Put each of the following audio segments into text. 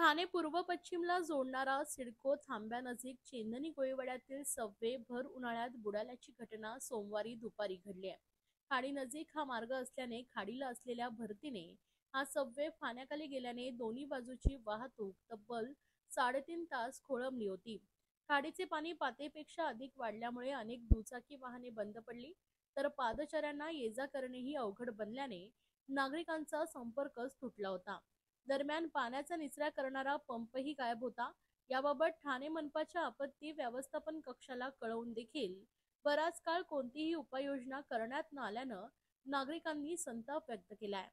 ठाणे पूर्व पश्चिमला जोडणारा सिडको थांब्यानजीक चेंदणी कोळीवाड्यातील सबवे भर उन्हाळ्यात बुडाल्याची घटना सोमवारी दुपारी घडली आहे। खाडी नजीक हा मार्ग असल्याने खाडीला असलेल्या भरतीने हा सबवे पाण्याखाली गेल्याने दोन्ही बाजूची वाहतूक तब्बल 3.5 तास खोळंबली होती। खाडीचे पाणी पातळीपेक्षा अधिक वाढल्यामुळे अनेक दुचाकी वाहने बंद पडली, तर पादचाऱ्यांना ये-जा करणेही अवघड बनल्याने नागरिकांचा संपर्कच तुटला होता। दरम्यान पाण्याचा निचरा करणारा पंपही गायब होता। याबाबत ठाणे मनपाच्या आपत्ती व्यवस्थापन कक्षाला कळवून देखील बराच काळ कोणतीही उपाययोजना करण्यात न आल्यानं नागरिकांनी संताप व्यक्त केलाय।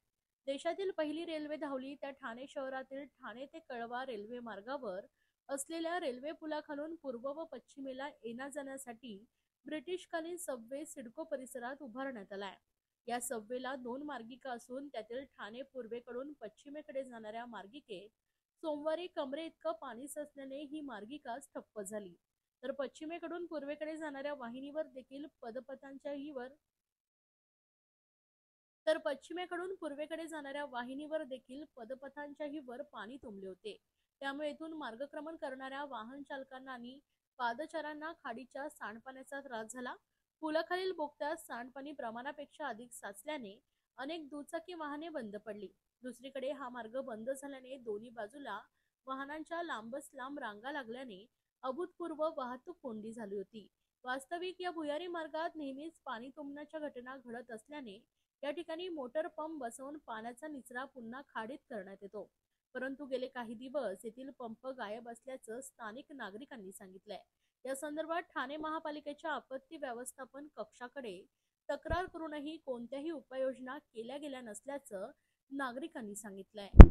देशातील पहिली रेल्वे धावली त्या ठाणे शहरातील ठाणे ते कळवा रेल्वे मार्गावर असलेल्या रेल्वे पुलाखालून पूर्व व पश्चिमेला येण्या जाण्यासाठी ब्रिटिशकालीन सबवे सिडको परिसरात उभारण्यात आलाय। या सबवेला 2 मार्गिका असून त्यातील ठाणे पूर्वेकडून पश्चिमेकडे जाणाऱ्या मार्गिकेत सोमवारी कमरे इतकं पाणी साचल्याने ही मार्गिका ठप्प झाली, तर पश्चिमेकडून पूर्वेकडे जाणाऱ्या वाहिनीवर देखील पदपथांच्याही वर पाणी तुंबले होते। त्यामुळे येथून मार्गक्रमण करणाऱ्या वाहन चालकांना आणि पादचाऱ्यांना खाडीच्या सांडपाण्याचा त्रास झाला। पुलाखालील बोगद्यात सांडपाणी प्रमाणापेक्षा अधिक साचल्याने अनेक दुचाकी वाहने बंद पडली। दुसरीकडे हा मार्ग बंद झाल्याने दोन्ही बाजूला वाहनांच्या लांबच लांब रांगा लागल्याने अभूतपूर्व वाहतूक कोंडी झाली होती। वास्तविक या भुयारी मार्गात नेहमीच पाणी तुंबण्याच्या घटना घडत असल्याने या ठिकाणी मोटर पंप बसवून पाण्याचा निचरा पुन्हा खाडीत करण्यात येतो, परंतु गेले काही दिवस येथील पंप गायब असल्याचं स्थानिक नागरिकांनी सांगितलंय। या संदर्भात ठाणे महापालिकेच्या आपत्ती व्यवस्थापन कक्षाकडे तक्रार करूनही कोणत्याही उपाययोजना केल्या गेल्या नसल्याचं नागरिकांनी सांगितलंय।